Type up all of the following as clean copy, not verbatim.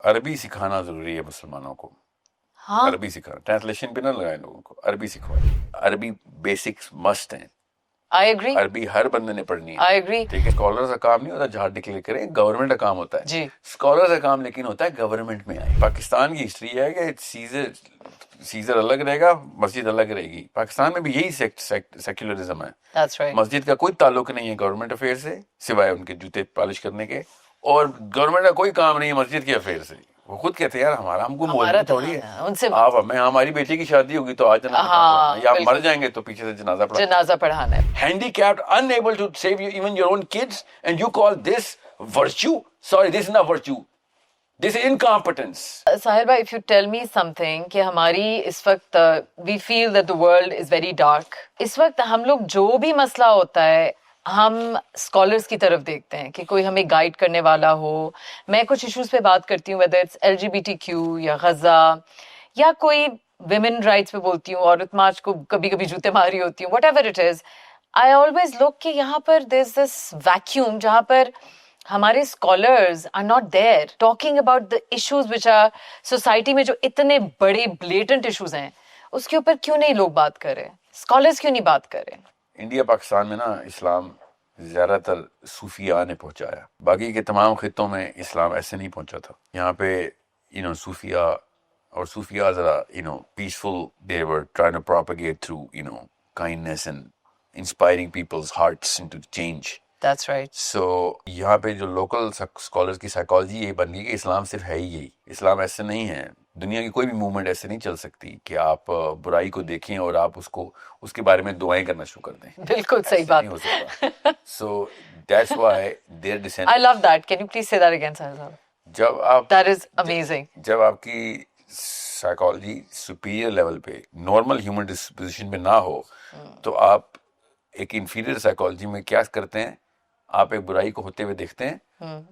عربی سکھانا ضروری ہے مسلمانوں کو. ہاں عربی سکھانا, ٹرانسلیشن پہ نہ لگائیں لوگوں کو, عربی سکھوائیں. عربی بیسکس مسٹ ہیں. آئی ایگری عربی ہر بندے نے پڑھنی ہے. I agree. ٹھیک ہے, اسکالرز کا کام نہیں ہوتا جہاں ڈکلیئر کریں, گورنمنٹ کا کام ہوتا ہے. جی اسکالرز کا کام لیکن ہوتا ہے گورنمنٹ میں آئے. پاکستان کی ہسٹری ہے کہ سیزر الگ رہے گا, مسجد الگ رہے گی. پاکستان میں بھی یہی سیکولرزم ہے. That's right. مسجد کا کوئی تعلق نہیں ہے گورنمنٹ افیئر سے سوائے ان کے جوتے پالش کرنے کے, اور گورنمنٹ کا کوئی کام نہیں ہے مسجد کے افیئر سے. وہ خود کہتے ہیں یار ہمارا, ہم کو مولوی تھوڑی ہے, ان سے آپ ہمیں, ہماری بیٹی کی شادی ہوگی تو آج ہاں، یا بالکل. مر جائیں گے تو پیچھے سے جنازہ پڑھا. جنازہ پڑھانا ہے. Handicapped, unable to save you, even your own kids, and you call this virtue? Sorry, this is not virtue. This is incompetence. ساحل بھائی, if you tell me something کہ ہماری اس وقت we feel that the world is very dark. اس وقت ہم لوگ جو بھی مسئلہ ہوتا ہے ہم اسکالرس کی طرف دیکھتے ہیں کہ کوئی ہمیں گائیڈ کرنے والا ہو. میں کچھ ایشوز پہ بات کرتی ہوں, whether it's LGBTQ یا غزہ یا کوئی ویمن رائٹس پہ بولتی ہوں, عورت مارچ کو کبھی کبھی جوتے ماری ہوتی ہوں, whatever it is. I always look کہ یہاں پر there's this vacuum جہاں پر ہمارے scholars are not there talking about the issues which are society میں جو اتنے بڑے بلیٹنٹ ایشوز ہیں اس کے اوپر کیوں نہیں لوگ بات کر رہے, اسکالرز کیوں نہیں بات کر رہے. انڈیا پاکستان میں نا اسلام زیادہ تر صوفیاء نے پہنچایا, باقی کے تمام خطوں میں اسلام ایسے نہیں پہنچا تھا. یہاں پہ صوفیاء اور صوفیاء ذرا peaceful, they were trying to propagate through kindness and inspiring people's hearts into change. That's right. سو یہاں پہ جو لوکل اسکالرس کی سائیکالوجی یہ بن گئی کہ اسلام صرف ہے ہی یہی. اسلام ایسے نہیں ہے, دنیا کی کوئی بھی موومنٹ ایسے نہیں چل سکتی کہ آپ برائی کو دیکھیں اور آپ اس کے بارے میں دعائیں کرنا شروع کر دیں. بالکل صحیح بات. نہیں ہو سکتا. So that's why their dissent. I love that. Can you please say that again, Sahil sahab? جب آپ That is amazing. جب آپ کی سائیکالوجی سپیریئر لیول پہ, نارمل ہیومن ڈسپوزیشن میں نہ ہو, تو آپ ایک انفیریئر سائیکالوجی میں کیا کرتے ہیں, آپ ایک برائی کو ہوتے ہوئے دیکھتے ہیں,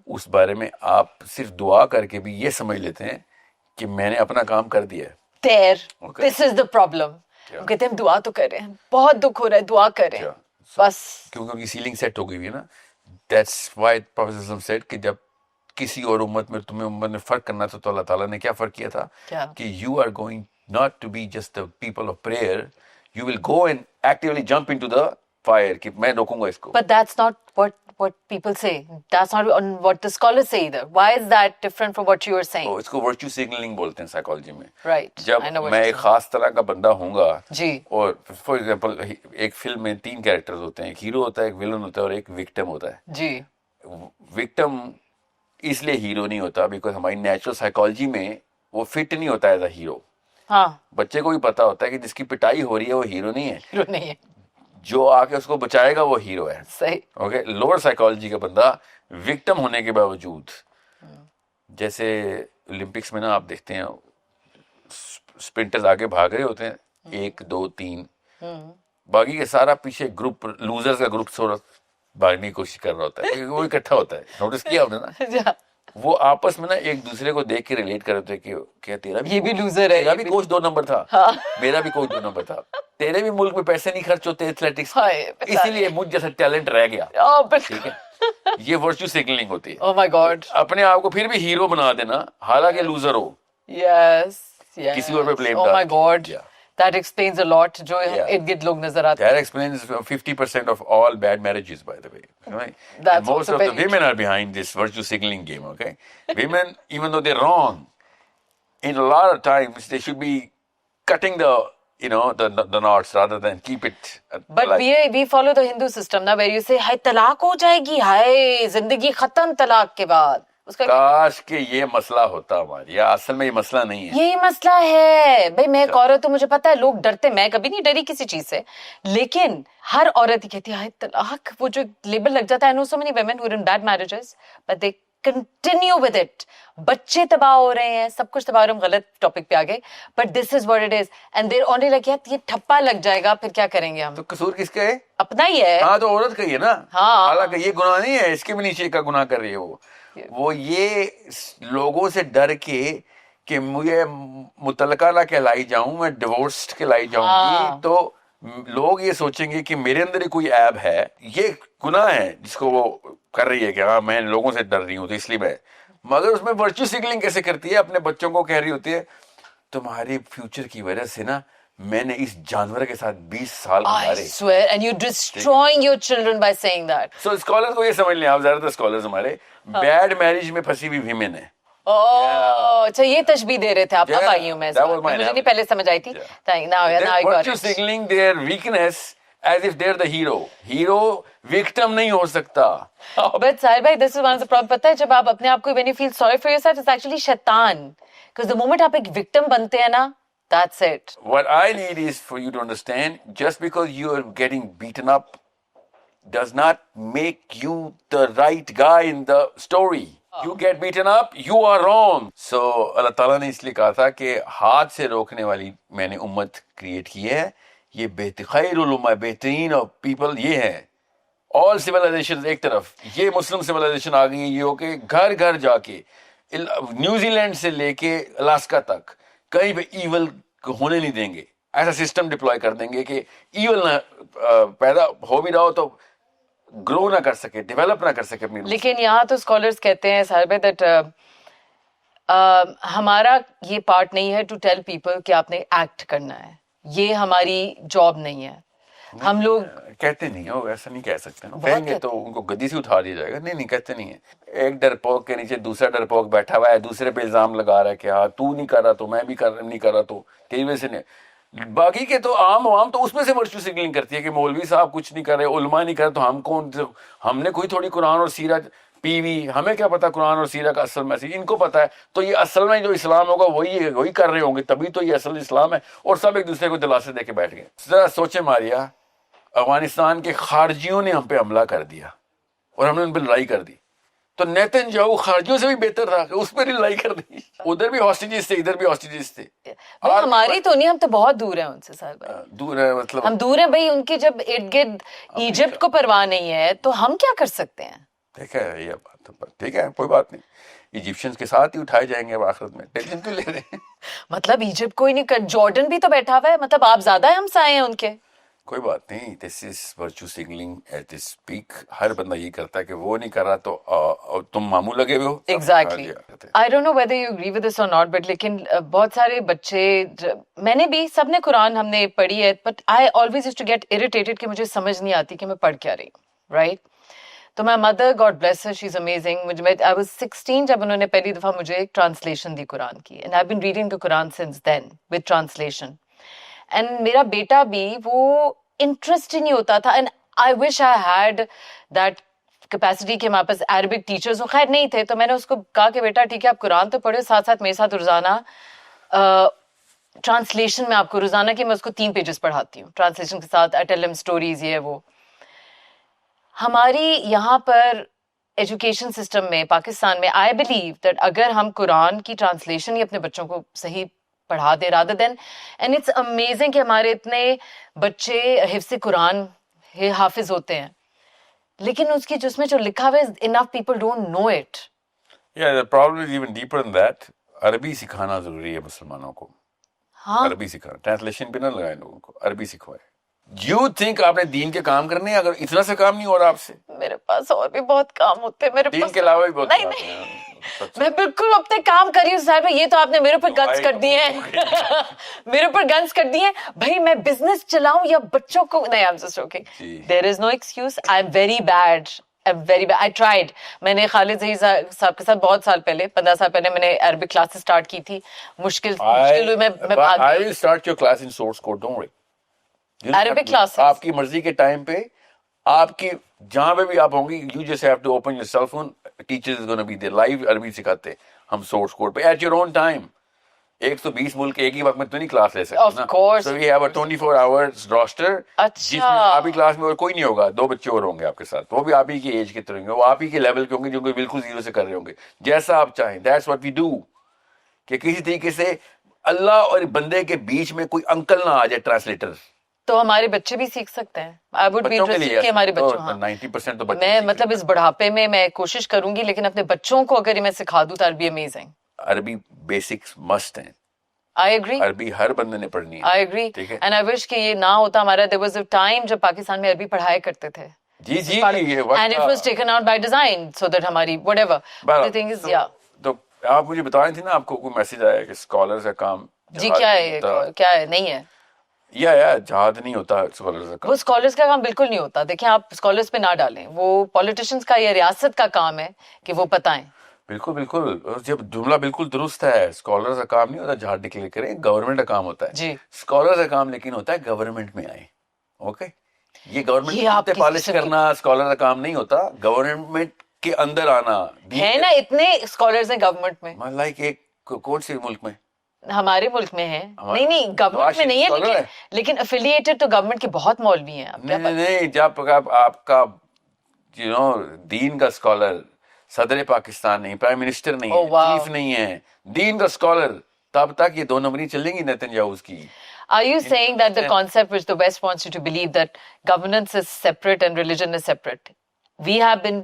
اس بارے میں آپ صرف دعا کر کے بھی یہ سمجھ لیتے ہیں کہ میں نے اپنا کام کر دیا ہے. There. Okay. This is the problem. ہم کہتے ہیں ہم دعا تو کر رہے ہیں, بہت دکھ ہو رہا ہے, دعا کر رہے ہیں بس. کیونکہ ان کی سیلنگ سیٹ ہو گئی ہوئی ہے نا. دیٹس وائی پروفیٹ صلی اللہ علیہ وسلم سیڈ کہ جب کسی اور امت میں تمہیں امت میں فرق کرنا تھا تو اللہ تعالیٰ نے کیا فرق کیا تھا کہ you are going not to be just the people of prayer, you will go and actually jump into the fire کہ میں روکوں گا اس کو. But that's not what people say. That's not what the scholars say either. Why is that different from what you are saying? اس کو virtue signalling بولتے ہیں psychology میں. Right. جب I know what میں you're ایک saying. خاص طرح کا بندہ ہوں گا, جی, اور فار ایگزامپل ایک فلم میں 3 کیریکٹرز ہوتے ہیں, ایک ہیرو ہوتا ہے, ایک ویلن ہوتا ہے, اور ایک وکٹم ہوتا ہے. جی, وکٹم اس لیے ہیرو نہیں ہوتا بیکاز ہماری نیچرل سائیکالوجی میں وہ فٹ نہیں ہوتا ایز اے ہیرو. ہاں, بچے کو بھی پتا ہوتا ہے کہ جس کی پٹائی ہو رہی ہے وہ ہیرو نہیں ہے, ہیرو نہیں ہے. جو آ کے اس کو بچائے گا وہ ہیرو ہے. صحیح. اوکے, لوور سائیکالوجی کا بندہ وکٹم ہونے کے باوجود, جیسے اولمپکس میں نا آپ دیکھتے ہیں اسپرنٹرز آگے بھاگ رہے ہوتے ہیں 1 2 3, باقی کے سارا پیچھے گروپ لوزرز کا گروپ تھوڑا بھاگنے کی کوشش کر رہا ہوتا ہے, وہ اکٹھا ہوتا ہے. نوٹس کیا آپ نے نا, وہ آپس میں نا ایک دوسرے کو دیکھ کے ریلیٹ کر رہے تھے کہ تیرا بھی یہ بھی لوزر ہے, تیرا بھی کوچ 2 نمبر تھا, میرا بھی کوچ 2 نمبر تھا, تیرے بھی ملک میں پیسے نہیں خرچ ہوتے ایتھلیٹکس, اسی لیے مجھ جیسا ٹیلنٹ رہ گیا. ٹھیک ہے, یہ ورچو سگنلنگ ہوتی ہے. Oh my God. اپنے آپ کو پھر بھی ہیرو بنا دینا حالانکہ لوزر ہو, Yes. کسی اور پہ blame Oh my ڈال. God. Yeah. That explains a lot. جو ارد گرد لوگ نظر آتے ہیں. That explains 50% of all bad marriages, by the way. Right? That's And most also of the very women are behind this virtue signaling game, okay? Women, even though they're wrong, in a lot of times they should be cutting the knots rather than keep it. But we follow the Hindu system now where you say, ہائے طلاق ہو جائے گی, ہائے زندگی ختم طلاق کے بعد. کاش کہ یہ مسئلہ ہوتا ہمارا, یا اصل میں یہ مسئلہ نہیں ہے. یہی مسئلہ ہے بھائی. میں ایک عورت ہوں, مجھے پتا ہے لوگ ڈرتے, میں کبھی نہیں ڈری کسی چیز سے, لیکن ہر عورت ہی کہتی ہے طلاق, وہ جو لیبل لگ جاتا ہے. I know so many women who are in bad marriages but they continue with it. بچے تباہ ہو رہے ہیں, سب کچھ تباہ ہو رہا ہے. ہم غلط ٹاپک پہ آ گئے, but this is what it is and they're only like یار یہ ٹھپا لگ جائے گا, پھر کیا کریں گے ہم. تو قصور کس کا ہے؟ اپنا ہی ہے. ہاں, تو عورت کا ہی ہے نا. ہاں, حالانکہ یہ گناہ نہیں ہے, اس کے بھی نیچے کا گناہ کر رہی ہے وہ یہ لوگوں سے ڈر کے کہ مجھے متعلقہ نہ کہلائی جاؤں, میں ڈیورسڈ کہلائی جاؤں گی, تو لوگ یہ سوچیں گے کہ میرے اندر ہی کوئی عیب ہے. یہ گناہ ہے جس کو وہ کر رہی ہے کہ ہاں میں لوگوں سے ڈر رہی ہوں تو اس لیے میں. مگر اس میں ورچو سگنلنگ کیسے کرتی ہے؟ اپنے بچوں کو کہہ رہی ہوتی ہے تمہاری فیوچر کی وجہ سے نا میں نے اس جانور کے ساتھ 20 سال I گزارے. swear, and you're destroying your children by saying that. So scholar کو یہ سمجھ لیں آپ، زیادہ تر اسکالرز ہمارے بیڈ میرج میں پھنسی ہوئی ویمن ہے. اچھا یہ تشبیہ دے رہے تھے آپ. اب آئی ہوں میں، مجھے نہیں پہلے سمجھ آئی تھی. Now I got it. Signaling their weakness as if they're the hero. Hero victim نہیں ہو سکتا. But Sahil bhai, this is one of the problem. پتہ ہے جب آپ اپنے آپ کو when you feel sorry for yourself, it's actually شیطان. Because the moment آپ ایک victim بنتے ہیں نا, that's it. What I need is for you to understand, just because you are getting beaten up does not make you the right guy in the story. You get beaten up, you are wrong. So اللہ تعالیٰ نے اس لیے کہا تھا کہ ہاتھ سے روکنے والی میں نے امت کریٹ کی ہے. یہ خیر الامہ، بہترین اور پیپل یہ ہے. آل سویلائزیشن ایک طرف، یہ مسلم سویلائزیشن آ گئی ہے یہ ہو کہ گھر گھر جا کے نیوزی لینڈ سے لے کے الاسکا تک کہیں پہ ایول ہونے نہیں دیں گے. ایسا سسٹم ڈپلوائے کر دیں گے کہ ایول نہ پیدا ہو بھی رہا ہو تو گرو نہ کر سکے، ڈیولپ نہ کر سکے اپنی. لیکن یہاں تو اسکالرس کہتے ہیں ساحر بھائی دیٹ ہمارا یہ پارٹ نہیں ہے ٹو ٹیل پیپل کہ آپ نے ایکٹ کرنا ہے، یہ ہماری جاب نہیں ہے. ہم لوگ کہتے نہیں ہو، ایسا نہیں کہہ سکتے نا. کہیں گے تو ان کو گدی سے اٹھا دیا جائے گا. نہیں کہتے نہیں ہے. ایک ڈرپوک کے نیچے دوسرا ڈرپوک بیٹھا ہوا ہے، دوسرے پہ الزام لگا رہا ہے کہ ہاں تو نہیں کر رہا تو میں بھی نہیں کر رہا تو تیری وجہ سے نہیں. باقی کے تو عام عوام تو اس میں سے ورچو سگنلنگ کرتی ہے کہ مولوی صاحب کچھ نہیں کر رہے، علماء نہیں کر رہے تو ہم کون؟ ہم نے کوئی تھوڑی قرآن اور سیرت پی وی، ہمیں کیا پتا قرآن اور سیرت کا اصل میسج؟ ان کو پتا ہے. تو یہ اصل میں جو اسلام ہوگا وہی کر رہے ہوں گے، تبھی تو یہ اصل اسلام ہے. اور سب ایک دوسرے کو دلاسے دے کے بیٹھ گئے. ذرا سوچے ماریا، افغانستان کے خارجیوں نے ہم پہ حملہ کر دیا اور ہم نے ان پہ لڑائی کر دی، تو نیتن جاؤ خارجیوں سے بھی بہتر تھا کہ اس پہ لڑائی کر دی. ادھر بھی ہاسٹیجز تھے، ادھر بھی ہاسٹیجز تھے. ہماری تو نہیں، ہم تو بہت دور ہیں ان سے ساحر بھائی. دور ہے مطلب ہم دور ہیں بھائی، ان کے جب ارد گرد ایجپٹ کو پرواہ نہیں ہے تو ہم کیا کر سکتے ہیں؟ ٹھیک ہے یہ بات، ٹھیک ہے کوئی بات نہیں. ایجپشنز کے ساتھ ہی اٹھائے جائیں گے اب آخرت میں. ٹینشن کیوں لے رہے ہیں؟ مطلب ایجپٹ کوئی نہیں کر، جارڈن بھی تو بیٹھا ہوا ہے، مطلب آپ زیادہ ہمسائے ہیں ان کے. کوئی بات نہیں. This is virtue signalling at this peak. ہر بندہ یہ کرتا ہے کہ وہ نہیں کر رہا تو تم ماموں لگے ہوئے ہو. Exactly. I don't know whether you agree with this or not, but لیکن بہت سارے بچے، میں نے بھی، سب نے قرآن ہم نے پڑھی ہے، but I always used to get irritated کہ مجھے سمجھ نہیں آتی کہ میں پڑھ کیا رہی ہوں، رائٹ؟ تو my mother God bless Hare, she is amazing. I was 16 جب انہوں نے پہلی دفعہ مجھے ایک ٹرانسلیشن دی قرآن کی، and I been reading the Quran since then with translation. And میرا بیٹا بھی وہ انٹرسٹ ہی نہیں ہوتا تھا. And I wish I had that capacity کہ ہمارے پاس عربک ٹیچرز خیر نہیں تھے. تو میں نے اس کو کہا کہ بیٹا ٹھیک ہے آپ قرآن تو پڑھو، ساتھ ساتھ میرے ساتھ روزانہ ٹرانسلیشن میں آپ کو روزانہ کی میں اس کو 3 پیجز پڑھاتی ہوں ٹرانسلیشن کے ساتھ. آئی ٹیل ہم اسٹوریز، یہ وہ. ہماری یہاں پر ایجوکیشن سسٹم میں پاکستان میں آئی بلیو دیٹ اگر ہم قرآن کی ٹرانسلیشن ہی اپنے بچوں کو صحیح پڑھا دے rather than, and it's amazing کہ ہمارے اتنے بچے حفظ قرآن حافظ ہوتے ہیں، لیکن اس کی جس میں جو لکھا ہوا ہے enough people don't know it. Yeah, the problem is even deeper than that. عربی سکھانا ضروری ہے مسلمانوں کو. ہاں عربی سکھانا، ٹرانسلیشن پہ نہ لگائیں لوگوں کو، عربی سکھوائے. You think آپ نے دین کے کام کرنے ہیں؟ اگر اتنا سا کام نہیں ہو رہا آپ سے، میرے پاس اور بھی بہت کام ہوتے ہیں. میرے دین پاس کے علاوہ بھی بہت نہیں کام نہیں ہیں. میں بالکل اپنے کام کر رہی ہوں صاحب. یہ تو آپ نے میرے اوپر گنس کر دیے ہیں میرے اوپر گنس کر دیے ہیں بھائی. میں بزنس چلاؤں یا بچوں کو نہیں. I'm just joking. There is no excuse. I'm very bad. I tried. میں نے خالد ظہیر صاحب کے ساتھ بہت سال پہلے 15 سال پہلے میں نے عربک کلاسز اسٹارٹ کی تھی. مشکل میں I will start your class in source code, don't worry. Arabic classes آپ کی مرضی کے ٹائم پہ، آپ کی جہاں پہ بھی آپ ہوں گی، you just have to open your cell phone. Teachers is going to be there. live عربی سکھاتے ہم سورس کوڈ پہ at your own time. 120 ملک ایک ہی وقت میں تو نہیں کلاس لے سکتے. Of course. So we have a 24 hours roster. جس میں آپ کی کلاس میں اور کوئی نہیں ہوگا، 2 بچے اور ہوں گے آپ کے ساتھ. وہ بھی آپ ہی کی ایج کے ہوں گے، وہ آپ ہی کے لیول کے ہوں گے، جو کہ بالکل زیرو سے کر رہے ہوں گے. جیسا آپ چاہیں. That's what we do. کہ کسی طریقے سے اللہ اور بندے کے بیچ میں کوئی انکل نہ آ جائے ٹرانسلیٹر. تو ہمارے بچے بھی سیکھ سکتے ہیں. آئی وڈ بی انٹرسٹڈ کہ ہمارے بچوں، ہاں 90% تو بچے میں مطلب اس بڑھاپے میں میں کوشش کروں گی، لیکن اپنے بچوں کو اگر میں سکھا دوں تو آئی بی امیزنگ. عربی بیسکس مسٹ ہیں. I agree. عربی ہر بندے نے پڑھنی ہے. I agree. ٹھیک ہے. اینڈ آئی وش کہ یہ نہ ہوتا. ہمارا there was a time جب پاکستان میں عربی پڑھایا کرتے تھے. جی and it was taken out by design so that ہماری whatever the thing is yeah. آپ مجھے بتا رہی تھی نا آپ کو کوئی میسج آیا کہ اسکالرز کا کام جی کیا ہے کیا ہے نہیں ہے یا جہاد نہیں ہوتا اسکالرز کا وہ کام. اسکالرس کا کام بالکل نہیں ہوتا. دیکھیں آپ اسکالرس پہ نہ ڈالیں, وہ پولیٹیشینس کا یا ریاست کا کام ہے کہ وہ بتائیں. بالکل بالکل, جب جملہ بالکل درست ہے, اسکالرز کا کام نہیں ہوتا جہاد ڈکلیئر کریں, گورنمنٹ کا کام ہوتا ہے. جی اسکالرز کا کام لیکن ہوتا ہے گورنمنٹ میں آئے. اوکے, یہ گورنمنٹ یہ کی آپ جوتے کی پالش قسم کی- کرنا اسکالر کا کام نہیں ہوتا, گورنمنٹ کے اندر آنا. ہے نا اتنے اسکالرس ہیں گورنمنٹ میں, لائک ایک کون سے ملک میں, ہمارے ملک میں ہے. ہمارے- نہیں گورنمنٹ میں نہیں ہے, scholar لیکن افیلیٹڈ ٹو گورنمنٹ کے بہت مولوی ہیں. نہیں, جب آپ کا دین کا اسکالر صدر پاکستان نہیں, پرائم منسٹر نہیں ہے, Oh, wow. چیف نہیں ہے, دین کا اسکالر, تب تک یہ 2 نمبری چلیں گی نیتن یاہو کی. Are you saying that the concept which the West wants you to believe that governance is separate and religion is separate? We have been,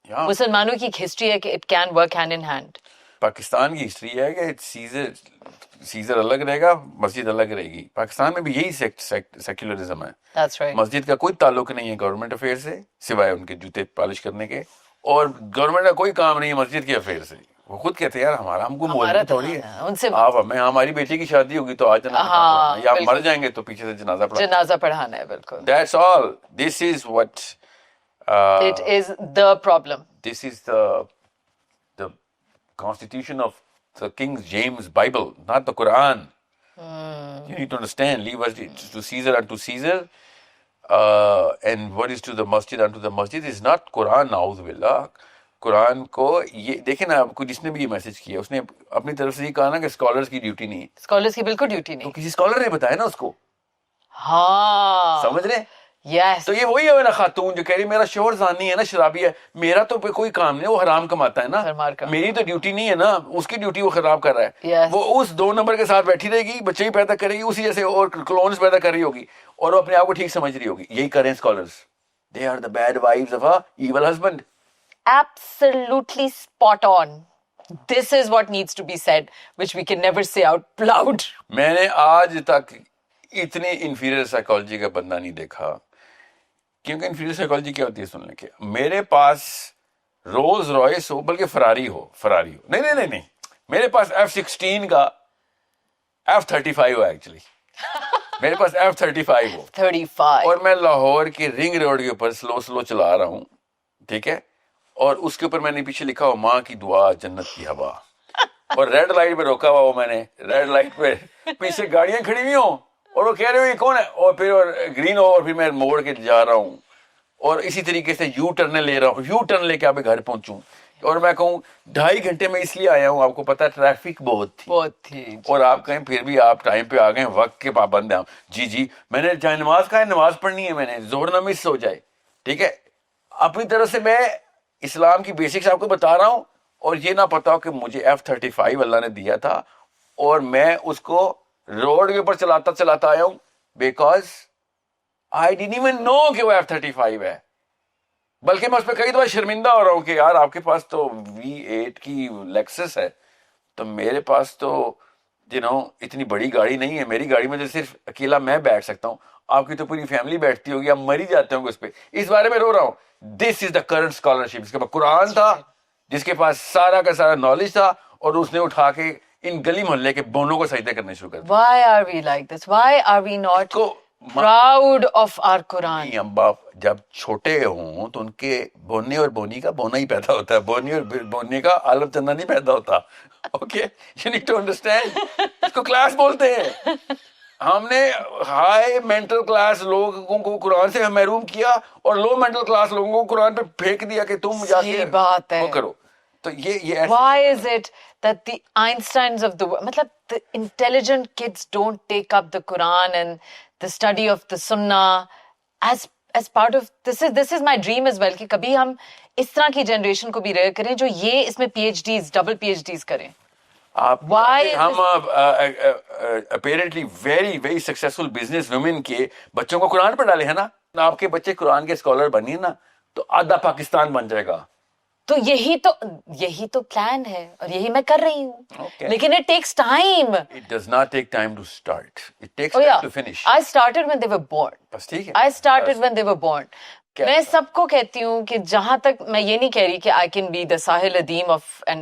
Yeah. مسلمانوں کی ایک ہسٹری ہے کہ it can work hand in hand. Pakistan کی history ہے کہ scissor الگ رہے گا, مسجد الگ رہے گی. پاکستان میں بھی یہی سیکولرزم ہے. That's right. مسجد کا کوئی تعلق نہیں ہے گورنمنٹ افیئر سے سوائے ان کے جوتے پالش کرنے کے, اور گورنمنٹ کا کوئی کام نہیں ہے مسجد کے افیئر سے. وہ خود کہتے ہیں یار ہمارا ہم کو مولوی تھوڑی ہے, ان سے آپ ہمیں ہماری بیٹی کی شادی ہوگی تو آج ہاں، یا بالکل. مر جائیں گے تو پیچھے سے جنازہ پڑھا. جنازہ پڑھانا ہے. بالکل. That's all. This is what It is the problem. this is the constitution of the King James Bible, not the Quran. You need to understand, leave what is to Caesar unto Caesar, and what is to the masjid unto the masjid is not Quran. Na'udhu billah. قرآن کو یہ دیکھیں نا, آپ کو جس نے بھی یہ میسج کیا اس نے اپنی طرف سے یہ کہا نا کہ اسکالرس کی ڈیوٹی نہیں ہے. اسکالرس کی بالکل ڈیوٹی تو نہیں. کسی اسکالر نے بتایا نا اس کو, ہاں سمجھ رہے ہیں. یس. تو یہ وہی ہے نا خاتون جو کہہ رہی میرا شوہر زانی ہے نا, شرابی ہے, میرا تو کوئی کام نہیں, وہ حرام کماتا ہے نا, میری تو ڈیوٹی نہیں ہے نا, اس کی ڈیوٹی وہ خراب کر رہا ہے. Yes. وہ اس 2 نمبر کے ساتھ بیٹھی رہے گی, بچے ہی پیدا کرے گی اسی جیسے, اور کلونز پیدا کر رہی ہوگی, اور وہ اپنے آپ کو ٹھیک سمجھ رہی ہوگی. یہی کریں scholars, they are the bad wives of a evil husband. Absolutely spot on. This is what needs to be said, which we can never say out loud. میں نے آج تک اتنی انفیریئر سائیکالوجی کا بندہ نہیں دیکھا. کیونکہ انفیریئر سائیکالوجی کیا ہوتی ہے سن لیں, کہ میرے پاس رولز رائس ہو, بلکہ فراری ہو, نہیں, میرے پاس F-16 کا F-35 ہو, ایکچولی میرے پاس F-35 ہو, 35. اور میں لاہور کے رنگ روڈ کے اوپر سلو چلا رہا ہوں, ٹھیک ہے, اور اس کے اوپر میں نے پیچھے لکھا ہو ماں کی دعا جنت کی ہوا, اور ریڈ لائٹ پہ روکا ہوا ہو میں نے, ریڈ لائٹ پہ پیچھے گاڑیاں کھڑی ہوئی ہوں, اور وہ کہہ رہے ہو یہ کون ہے, اور پھر گرین ہو, اور پھر میں موڑ کے جا رہا ہوں, اور اسی طریقے سے یو ٹرن لے رہا ہوں, یو ٹرن لے کے آپ گھر پہنچوں, اور میں کہوں 2.5 گھنٹے میں اس لیے آیا ہوں, آپ کو پتا ٹریفک بہت تھی, اور آپ کہیں پھر بھی آپ ٹائم پہ آ گئے, وقت کے پابند ہیں. جی میں نے جائے نماز کہا ہے, نماز پڑھنی ہے, میں نے زہر نہ مس ہو جائے, ٹھیک ہے. اپنی طرف سے میں اسلام کی بیسکس آپ کو بتا رہا ہوں, اور یہ نہ پتا ہو کہ مجھے F-35 اللہ نے دیا تھا, اور میں اس کو روڈ کے اوپر چلاتا آیا ہوں, بیکاز آئی ڈidn't even know کہ وہ F-35 ہے. بلکہ میں اس پہ کئی دفعہ شرمندہ ہو رہا ہوں کہ یار آپ کے پاس تو V8 کی لیکسس ہے, تو میرے پاس تو اتنی بڑی گاڑی نہیں ہے, میری گاڑی میں تو صرف اکیلا میں بیٹھ سکتا ہوں, آپ کی تو پوری فیملی بیٹھتی ہوگی, آپ مر ہی جاتے ہوں گے اس پہ. اس بارے میں رو رہا ہوں. دس از دا کرنٹ اسکالرشپ. اس کے پاس قرآن تھا, جس کے پاس سارا کا سارا نالج تھا, اور اس نے اٹھا کے ان گلی محلے کے بونوں کو سجدے کرنے شروع کر دیا. Why are we like this? Why are we not proud of our Quran? باپ جب چھوٹے ہوں تو ان کے بونے اور بونی کا بونا ہی پیدا ہوتا ہے, بونی اور بونے کا عالم چندہ نہیں پیدا ہوتا. Okay, you need to understand. اس کو کلاس بولتے ہیں. ہم نے ہائی مینٹل کلاس لوگوں کو قرآن سے محروم کیا, اور لو مینٹل کلاس لوگوں کو قرآن پہ پھینک دیا کہ تم جا کے بات ہے وہ کرو. تو یہ why is it that the Einsteins of the world, matlab the intelligent kids don't take up the Quran and the study of the Sunnah as part of this is my dream as well, کہ کبھی ہم اس طرح کی generation کو بھی رہے کریں جو یہ اس میں PhDs ڈبل PhDs کریں. ہم apparently very very successful business women کے بچوں کو قرآن پہ ڈالے ہیں نا, آپ کے بچے قرآن کے اسکالر بنیے نا, تو آدھا پاکستان بن جائے گا. تو یہی تو پلان ہے, اور یہی میں کر رہی ہوں. لیکن it takes time. It does not take time to start. It takes time to finish. I started when they were born. بس ٹھیک ہے. I started when they were born. میں سب کو کہتی ہوں کہ جہاں تک میں یہ نہیں کہہ رہی کہ I can be the Sahil Udyam of and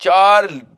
4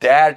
that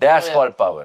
that's called power.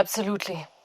absolutely.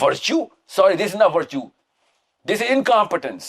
virtue? Sorry, this is not virtue. This is incompetence.